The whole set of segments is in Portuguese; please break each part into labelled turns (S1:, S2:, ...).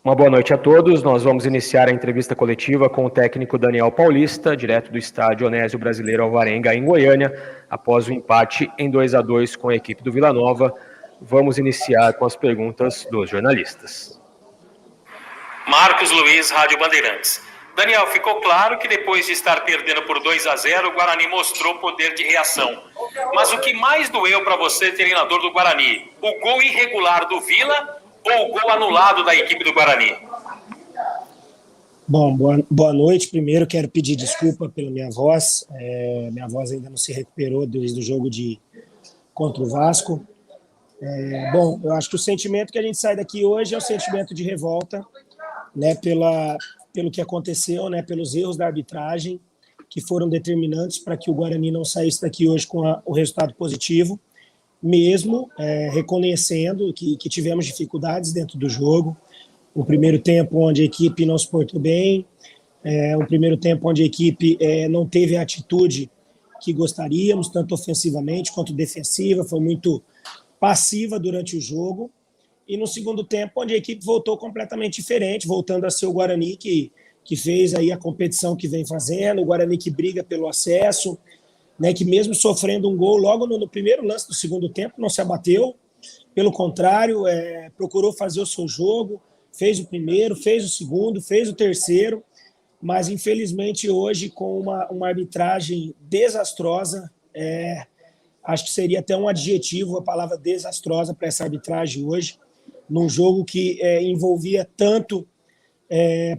S1: Uma boa noite a todos. Nós vamos iniciar a entrevista coletiva com o técnico Daniel Paulista, direto do estádio Onésio Brasileiro Alvarenga, em Goiânia, após o empate em 2-2 com a equipe do Vila Nova. Vamos iniciar com as perguntas dos jornalistas.
S2: Marcos Luiz, Rádio Bandeirantes. Daniel, ficou claro que depois de estar perdendo por 2-0, o Guarani mostrou poder de reação. Mas o que mais doeu para você, treinador do Guarani? O gol irregular do Vila ou o gol anulado da equipe do Guarani?
S3: Bom, boa noite. Primeiro quero pedir desculpa pela minha voz. Minha voz ainda não se recuperou desde o jogo contra o Vasco. Bom, eu acho que o sentimento que a gente sai daqui hoje é o sentimento de revolta, né, pelo que aconteceu, né, pelos erros da arbitragem que foram determinantes para que o Guarani não saísse daqui hoje com o resultado positivo, mesmo reconhecendo que tivemos dificuldades dentro do jogo. O primeiro tempo onde a equipe não se portou bem, o primeiro tempo onde a equipe não teve a atitude que gostaríamos, tanto ofensivamente quanto defensiva, foi muito passiva durante o jogo. E no segundo tempo, onde a equipe voltou completamente diferente, voltando a ser o Guarani que fez aí a competição que vem fazendo, o Guarani que briga pelo acesso, né, que mesmo sofrendo um gol logo no primeiro lance do segundo tempo, não se abateu, pelo contrário, procurou fazer o seu jogo, fez o primeiro, fez o segundo, fez o terceiro, mas infelizmente hoje com uma arbitragem desastrosa, acho que seria até um adjetivo a palavra desastrosa para essa arbitragem hoje, num jogo que envolvia tanto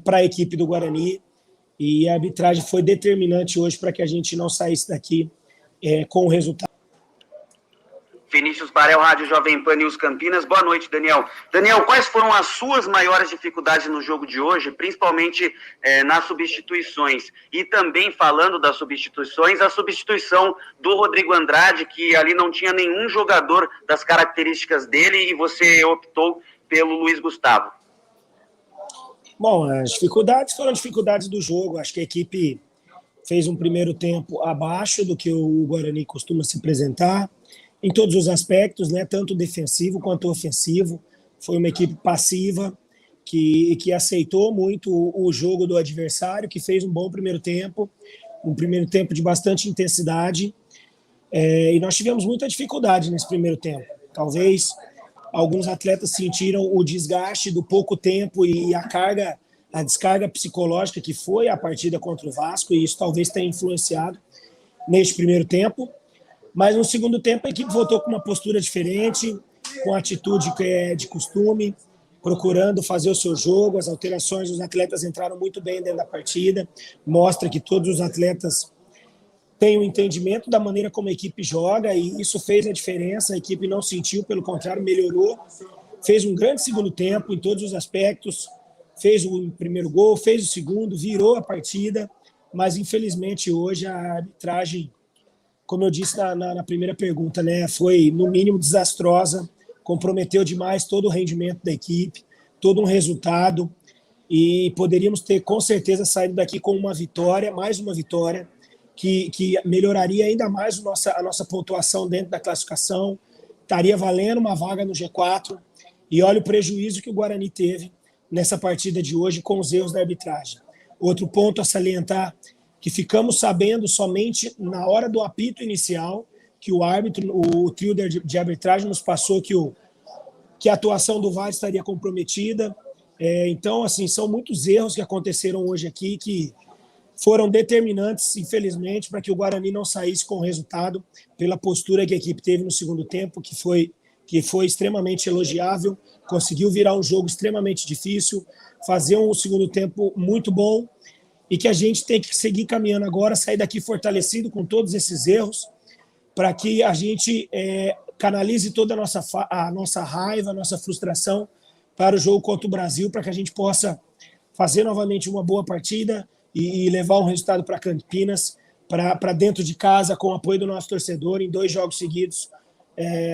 S3: para a equipe do Guarani, e a arbitragem foi determinante hoje para que a gente não saísse daqui com o resultado.
S4: Vinícius Barel, Rádio Jovem Pan News Campinas. Boa noite, Daniel. Daniel, quais foram as suas maiores dificuldades no jogo de hoje, principalmente nas substituições? E também, falando das substituições, a substituição do Rodrigo Andrade, que ali não tinha nenhum jogador das características dele e você optou pelo Luiz Gustavo.
S3: Bom, as dificuldades foram dificuldades do jogo. Acho que a equipe fez um primeiro tempo abaixo do que o Guarani costuma se apresentar, em todos os aspectos, né, tanto defensivo quanto ofensivo. Foi uma equipe passiva que aceitou muito o jogo do adversário, que fez um bom primeiro tempo, um primeiro tempo de bastante intensidade, e nós tivemos muita dificuldade nesse primeiro tempo. Talvez alguns atletas sentiram o desgaste do pouco tempo e a descarga psicológica que foi a partida contra o Vasco, e isso talvez tenha influenciado neste primeiro tempo. Mas no segundo tempo a equipe voltou com uma postura diferente, com a atitude que é de costume, procurando fazer o seu jogo. As alterações, os atletas entraram muito bem dentro da partida, mostra que todos os atletas têm um entendimento da maneira como a equipe joga, e isso fez a diferença. A equipe não sentiu, pelo contrário, melhorou, fez um grande segundo tempo em todos os aspectos, fez o primeiro gol, fez o segundo, virou a partida, mas infelizmente hoje a arbitragem, como eu disse na primeira pergunta, né, foi no mínimo desastrosa, comprometeu demais todo o rendimento da equipe, todo um resultado, e poderíamos ter com certeza saído daqui com uma vitória, mais uma vitória, que melhoraria ainda mais a nossa pontuação dentro da classificação, estaria valendo uma vaga no G4, e olha o prejuízo que o Guarani teve nessa partida de hoje com os erros da arbitragem. Outro ponto a salientar, que ficamos sabendo somente na hora do apito inicial, que o árbitro, o trio de arbitragem nos passou que a atuação do VAR estaria comprometida. Então, assim, são muitos erros que aconteceram hoje aqui, que foram determinantes, infelizmente, para que o Guarani não saísse com o resultado, pela postura que a equipe teve no segundo tempo, que foi extremamente elogiável, conseguiu virar um jogo extremamente difícil, fazer um segundo tempo muito bom, e que a gente tem que seguir caminhando agora, sair daqui fortalecido com todos esses erros, para que a gente canalize toda a nossa raiva, a nossa frustração para o jogo contra o Brasil, para que a gente possa fazer novamente uma boa partida e levar um resultado para Campinas, para dentro de casa, com o apoio do nosso torcedor, em 2 jogos seguidos,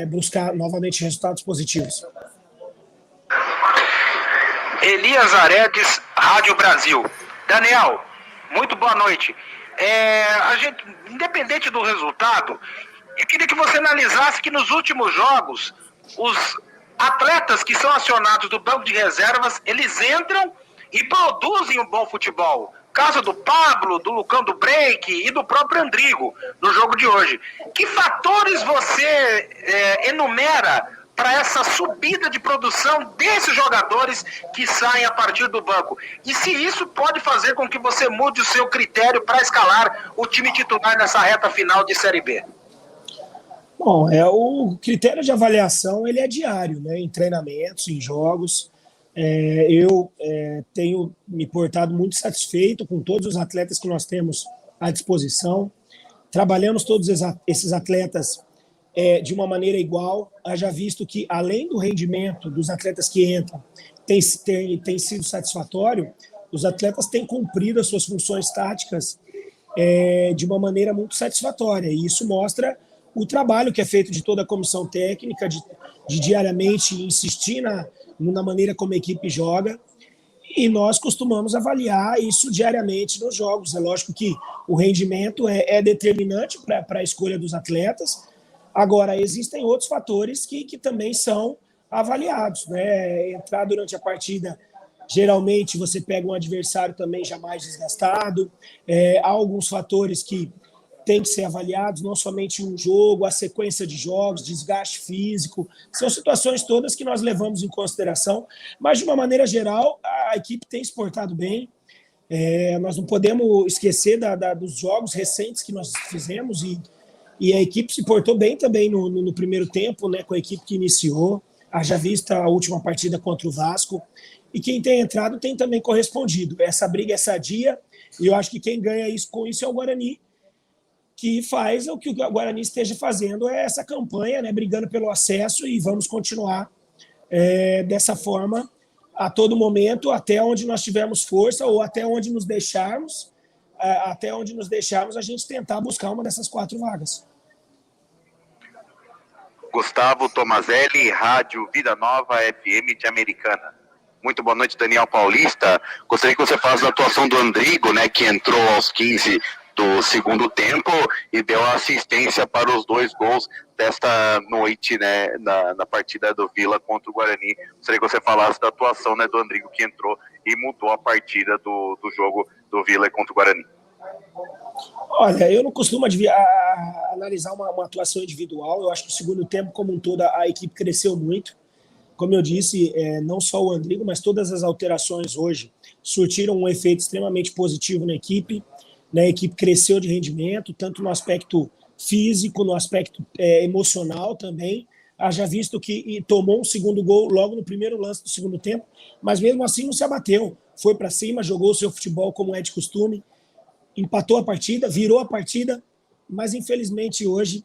S3: buscar novamente resultados positivos.
S4: Elias Aredes, Rádio Brasil. Daniel, muito boa noite. A gente, independente do resultado, eu queria que você analisasse que nos últimos jogos
S5: atletas que são acionados do banco de reservas, eles entram e produzem um bom futebol. Caso do Pablo, do Lucão do Break e do próprio Andrigo no jogo de hoje. Que fatores você enumera para essa subida de produção desses jogadores que saem a partir do banco? E se isso pode fazer com que você mude o seu critério para escalar o time titular nessa reta final de Série B?
S3: Bom, o critério de avaliação ele é diário, né? Em treinamentos, em jogos. Eu tenho me portado muito satisfeito com todos os atletas que nós temos à disposição. Trabalhamos todos esses atletas de uma maneira igual. Haja visto que, além do rendimento dos atletas que entram, tem sido satisfatório, os atletas têm cumprido as suas funções táticas de uma maneira muito satisfatória. E isso mostra o trabalho que é feito de toda a comissão técnica, de diariamente insistir na maneira como a equipe joga, e nós costumamos avaliar isso diariamente nos jogos. É lógico que o rendimento é determinante para a escolha dos atletas. Agora, existem outros fatores que também são avaliados, né? Entrar durante a partida, geralmente você pega um adversário também já mais desgastado. Há alguns fatores que têm que ser avaliados, não somente um jogo, a sequência de jogos, desgaste físico, são situações todas que nós levamos em consideração, mas de uma maneira geral a equipe tem se portado bem. Nós não podemos esquecer dos jogos recentes que nós fizemos e a equipe se portou bem também no primeiro tempo, né, com a equipe que iniciou, haja vista a última partida contra o Vasco, e quem tem entrado tem também correspondido. Essa briga é sadia, e eu acho que quem ganha com isso é o Guarani, que faz o que o Guarani esteja fazendo, essa campanha, né, brigando pelo acesso, e vamos continuar dessa forma a todo momento, até onde nós tivermos força ou até onde nos deixarmos, a gente tentar buscar uma dessas 4 vagas.
S6: Gustavo Tomazelli, Rádio Vida Nova FM de Americana. Muito boa noite, Daniel Paulista. Gostaria que você falasse da atuação do Andrigo, né, que entrou aos 15 do segundo tempo e deu assistência para os 2 gols desta noite, né, na partida do Vila contra o Guarani. Gostaria que você falasse da atuação, né, do Andrigo, que entrou e mudou a partida do jogo do Vila contra o Guarani.
S3: Olha, eu não costumo analisar uma atuação individual. Eu acho que no segundo tempo, como um todo, a equipe cresceu muito. Como eu disse, não só o Andrigo, mas todas as alterações hoje surtiram um efeito extremamente positivo na equipe. A equipe cresceu de rendimento, tanto no aspecto físico, no aspecto emocional também. Haja visto que tomou um segundo gol logo no primeiro lance do segundo tempo, mas mesmo assim não se abateu. Foi para cima, jogou o seu futebol como é de costume, empatou a partida, virou a partida, mas infelizmente hoje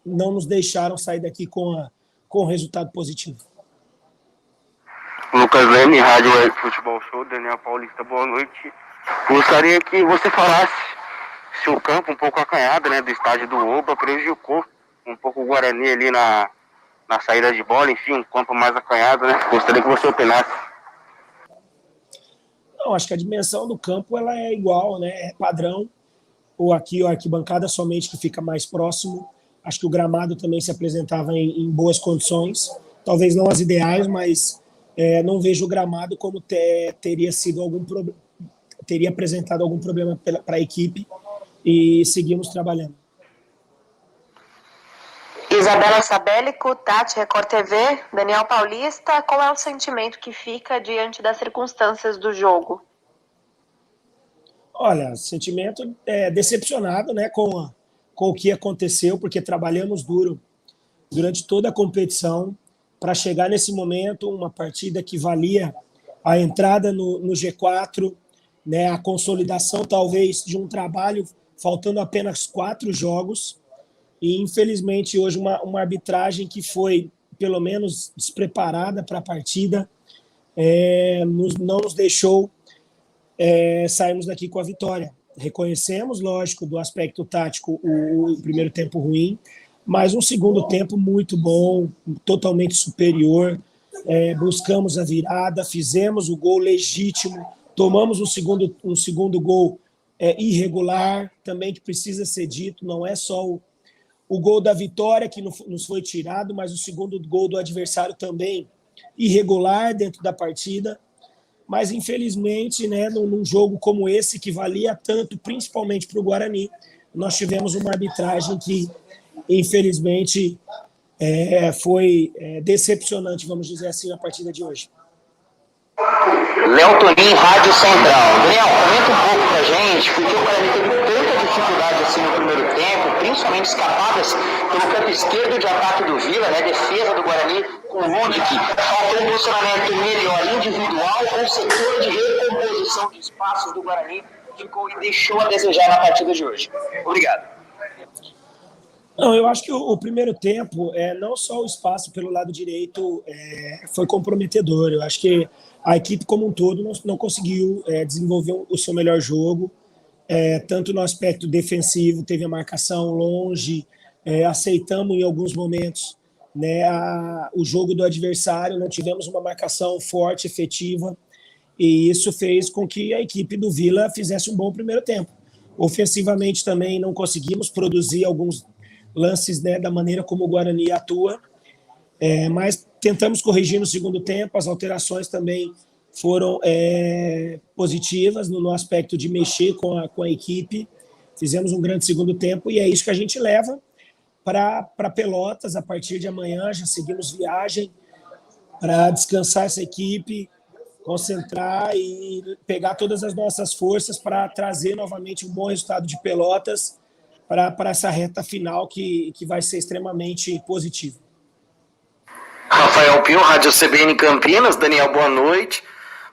S3: não nos deixaram sair daqui com um resultado positivo.
S6: Lucas Leme, Rádio Futebol Show, Daniel Paulista, boa noite. Gostaria que você falasse se o campo um pouco acanhado, né, do estádio do Oba prejudicou um pouco o Guarani ali na saída de bola, enfim, um campo mais acanhado, né? Gostaria que você opinasse.
S3: Não, acho que a dimensão do campo ela é igual, né? É padrão. Ou aqui a arquibancada somente que fica mais próximo. Acho que o gramado também se apresentava em boas condições. Talvez não as ideais, mas não vejo o gramado como teria sido teria apresentado algum problema para a equipe, e seguimos trabalhando.
S7: Isabela Sabélico, Tati, Record TV, Daniel Paulista, qual é o sentimento que fica diante das circunstâncias do jogo?
S3: Olha, sentimento decepcionado, né, com o que aconteceu, porque trabalhamos duro durante toda a competição para chegar nesse momento, uma partida que valia a entrada no G4, né, a consolidação talvez de um trabalho faltando apenas 4 jogos, e infelizmente hoje uma arbitragem que foi pelo menos despreparada para a partida, não nos deixou sairmos daqui com a vitória. Reconhecemos, lógico, do aspecto tático o primeiro tempo ruim, mas um segundo tempo muito bom, totalmente superior. Buscamos a virada, fizemos o gol legítimo, tomamos um segundo gol irregular, também que precisa ser dito, não é só o gol da vitória, que nos foi tirado, mas o segundo gol do adversário também irregular dentro da partida. Mas, infelizmente, né, num jogo como esse, que valia tanto, principalmente para o Guarani, nós tivemos uma arbitragem que, infelizmente, foi decepcionante, vamos dizer assim, na partida de hoje.
S8: Léo Toninho, Rádio Central. Daniel, comenta um pouco pra gente, porque o Guarani teve tanta dificuldade assim no primeiro tempo, principalmente escapadas pelo canto esquerdo de ataque do Vila, né? Defesa do Guarani com o Ludic. Faltou um posicionamento melhor individual, o setor de recomposição de espaços do Guarani ficou e deixou a desejar na partida de hoje. Obrigado.
S3: Não, eu acho que o primeiro tempo, não só o espaço pelo lado direito foi comprometedor. Eu acho que a equipe como um todo não conseguiu desenvolver o seu melhor jogo, tanto no aspecto defensivo, teve a marcação longe, aceitamos em alguns momentos, né, o jogo do adversário, não tivemos uma marcação forte, efetiva, e isso fez com que a equipe do Vila fizesse um bom primeiro tempo. Ofensivamente também não conseguimos produzir alguns lances, né, da maneira como o Guarani atua, mas tentamos corrigir no segundo tempo, as alterações também foram positivas no aspecto de mexer com a equipe, fizemos um grande segundo tempo e é isso que a gente leva para Pelotas. A partir de amanhã já seguimos viagem para descansar essa equipe, concentrar e pegar todas as nossas forças para trazer novamente um bom resultado de Pelotas para essa reta final que vai ser extremamente positiva.
S5: Rafael Pio, Rádio CBN Campinas. Daniel, boa noite.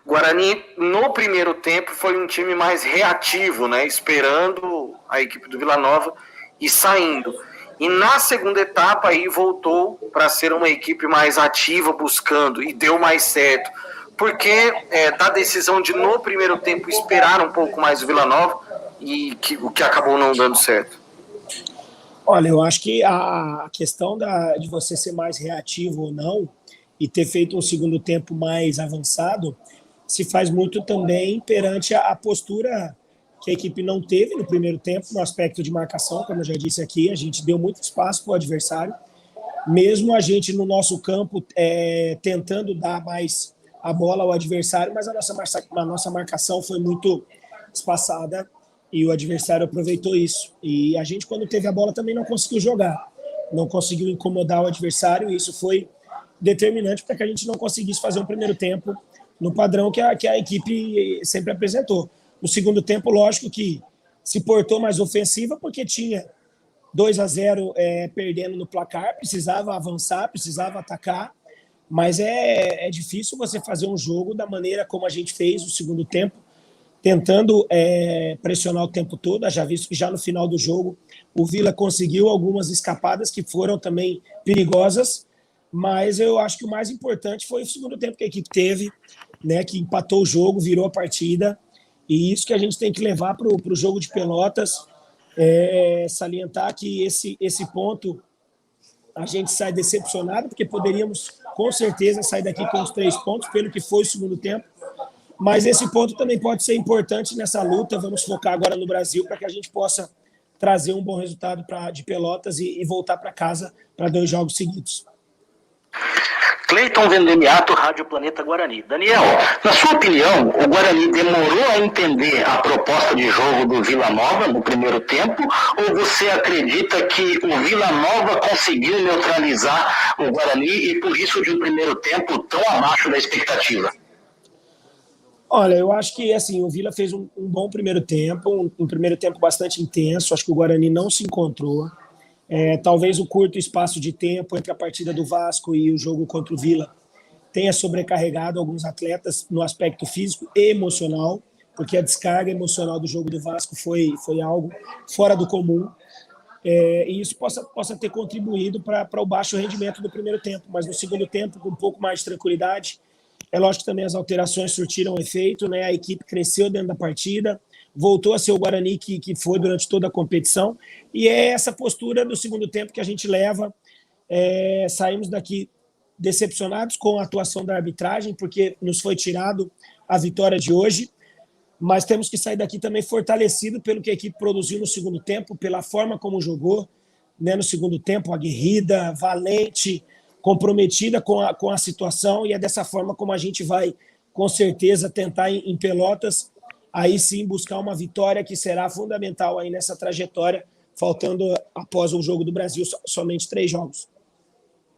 S5: Guarani, no primeiro tempo, foi um time mais reativo, né? Esperando a equipe do Vila Nova e saindo. E na segunda etapa aí voltou para ser uma equipe mais ativa, buscando, e deu mais certo. Porque da decisão de no primeiro tempo esperar um pouco mais o Vila Nova e o que acabou não dando certo.
S3: Olha, eu acho que a questão de você ser mais reativo ou não e ter feito um segundo tempo mais avançado se faz muito também perante a postura que a equipe não teve no primeiro tempo, no aspecto de marcação, como eu já disse aqui, a gente deu muito espaço para o adversário, mesmo a gente no nosso campo tentando dar mais a bola ao adversário, mas a nossa marcação foi muito espaçada e o adversário aproveitou isso. E a gente, quando teve a bola, também não conseguiu jogar, não conseguiu incomodar o adversário, e isso foi determinante para que a gente não conseguisse fazer um primeiro tempo no padrão que a equipe sempre apresentou. No segundo tempo, lógico que se portou mais ofensiva, porque tinha 2-0 perdendo no placar, precisava avançar, precisava atacar, mas é difícil você fazer um jogo da maneira como a gente fez no segundo tempo, tentando pressionar o tempo todo. Já visto que já no final do jogo o Vila conseguiu algumas escapadas que foram também perigosas, mas eu acho que o mais importante foi o segundo tempo que a equipe teve, né, que empatou o jogo, virou a partida, e isso que a gente tem que levar para o jogo de Pelotas, salientar que esse ponto a gente sai decepcionado, porque poderíamos com certeza sair daqui com os 3 pontos, pelo que foi o segundo tempo, mas esse ponto também pode ser importante nessa luta. Vamos focar agora no Brasil para que a gente possa trazer um bom resultado de Pelotas e voltar para casa para 2 jogos seguidos.
S8: Cleiton Vendemiato, Rádio Planeta Guarani. Daniel, na sua opinião, o Guarani demorou a entender a proposta de jogo do Vila Nova no primeiro tempo, ou você acredita que o Vila Nova conseguiu neutralizar o Guarani e por isso de um primeiro tempo tão abaixo da expectativa?
S3: Olha, eu acho que assim, o Vila fez um bom primeiro tempo, um primeiro tempo bastante intenso. Acho que o Guarani não se encontrou. Talvez o curto espaço de tempo entre a partida do Vasco e o jogo contra o Vila tenha sobrecarregado alguns atletas no aspecto físico e emocional, porque a descarga emocional do jogo do Vasco foi algo fora do comum, e isso possa ter contribuído para o baixo rendimento do primeiro tempo. Mas no segundo tempo, com um pouco mais de tranquilidade, é lógico que também as alterações surtiram efeito, né? A equipe cresceu dentro da partida, voltou a ser o Guarani que foi durante toda a competição, e é essa postura do segundo tempo que a gente leva. Saímos daqui decepcionados com a atuação da arbitragem, porque nos foi tirado a vitória de hoje, mas temos que sair daqui também fortalecido pelo que a equipe produziu no segundo tempo, pela forma como jogou, né, no segundo tempo, aguerrida, valente, comprometida com a situação, e é dessa forma como a gente vai, com certeza, tentar em Pelotas, aí sim buscar uma vitória que será fundamental aí nessa trajetória, faltando após o Jogo do Brasil somente 3 jogos.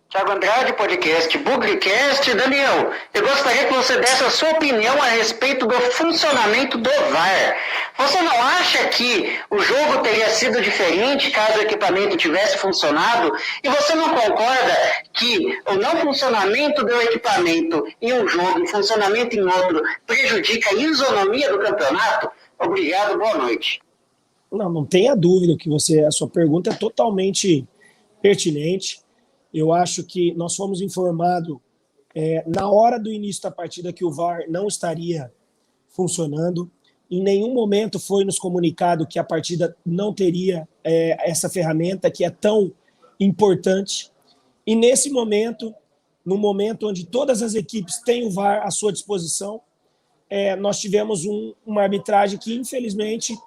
S8: Thiago Andrade, podcast Bugrecast. Daniel, eu gostaria que você desse a sua opinião a respeito do funcionamento do VAR. Você não acha que o jogo teria sido diferente caso o equipamento tivesse funcionado? E você não concorda que o não funcionamento do equipamento em um jogo e funcionamento em outro prejudica a isonomia do campeonato? Obrigado, boa noite.
S3: Não tenha dúvida que a sua pergunta é totalmente pertinente. Eu acho que nós fomos informados na hora do início da partida que o VAR não estaria funcionando. Em nenhum momento foi nos comunicado que a partida não teria essa ferramenta que é tão importante. E nesse momento, no momento onde todas as equipes têm o VAR à sua disposição, nós tivemos uma arbitragem que, infelizmente,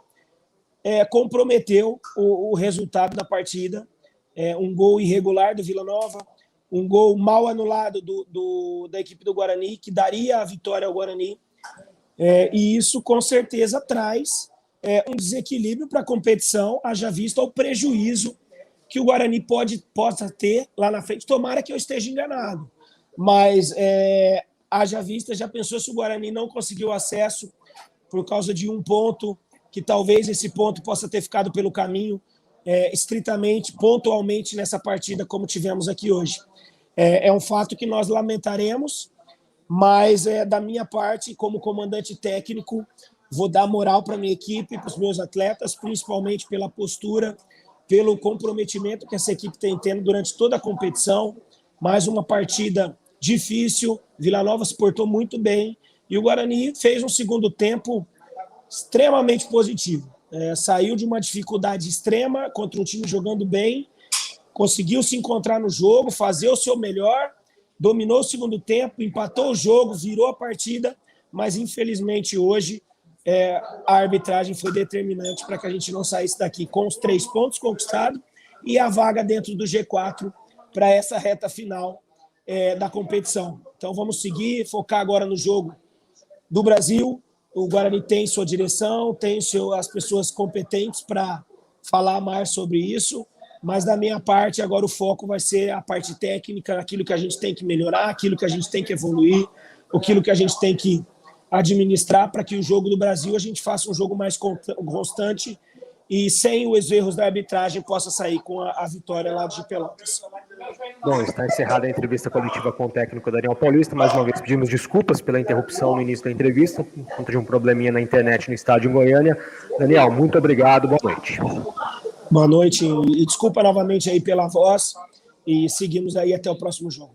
S3: comprometeu o resultado da partida. Um gol irregular do Vila Nova, um gol mal anulado da equipe do Guarani, que daria a vitória ao Guarani. E isso, com certeza, traz um desequilíbrio para a competição, haja vista o prejuízo que o Guarani possa ter lá na frente. Tomara que eu esteja enganado, mas haja vista, já pensou se o Guarani não conseguiu acesso por causa de um ponto, que talvez esse ponto possa ter ficado pelo caminho, estritamente, pontualmente nessa partida como tivemos aqui hoje. É um fato que nós lamentaremos, mas da minha parte, como comandante técnico, vou dar moral para a minha equipe, para os meus atletas, principalmente pela postura, pelo comprometimento que essa equipe tem tendo durante toda a competição. Mais uma partida difícil, Vila Nova se portou muito bem e o Guarani fez um segundo tempo extremamente positivo. Saiu de uma dificuldade extrema contra um time jogando bem, conseguiu se encontrar no jogo, fazer o seu melhor, dominou o segundo tempo, empatou o jogo, virou a partida, mas infelizmente hoje a arbitragem foi determinante para que a gente não saísse daqui com os 3 pontos conquistados e a vaga dentro do G4 para essa reta final da competição. Então vamos seguir, focar agora no jogo do Brasil. O Guarani tem sua direção, tem as pessoas competentes para falar mais sobre isso, mas da minha parte agora o foco vai ser a parte técnica, aquilo que a gente tem que melhorar, aquilo que a gente tem que evoluir, aquilo que a gente tem que administrar para que o jogo do Brasil a gente faça um jogo mais constante e sem os erros da arbitragem possa sair com a vitória lá de Pelotas.
S1: Bom, está encerrada a entrevista coletiva com o técnico Daniel Paulista. Mais uma vez pedimos desculpas pela interrupção no início da entrevista, por conta de um probleminha na internet no estádio em Goiânia. Daniel, muito obrigado, boa noite.
S3: Boa noite e desculpa novamente aí pela voz e seguimos aí até o próximo jogo.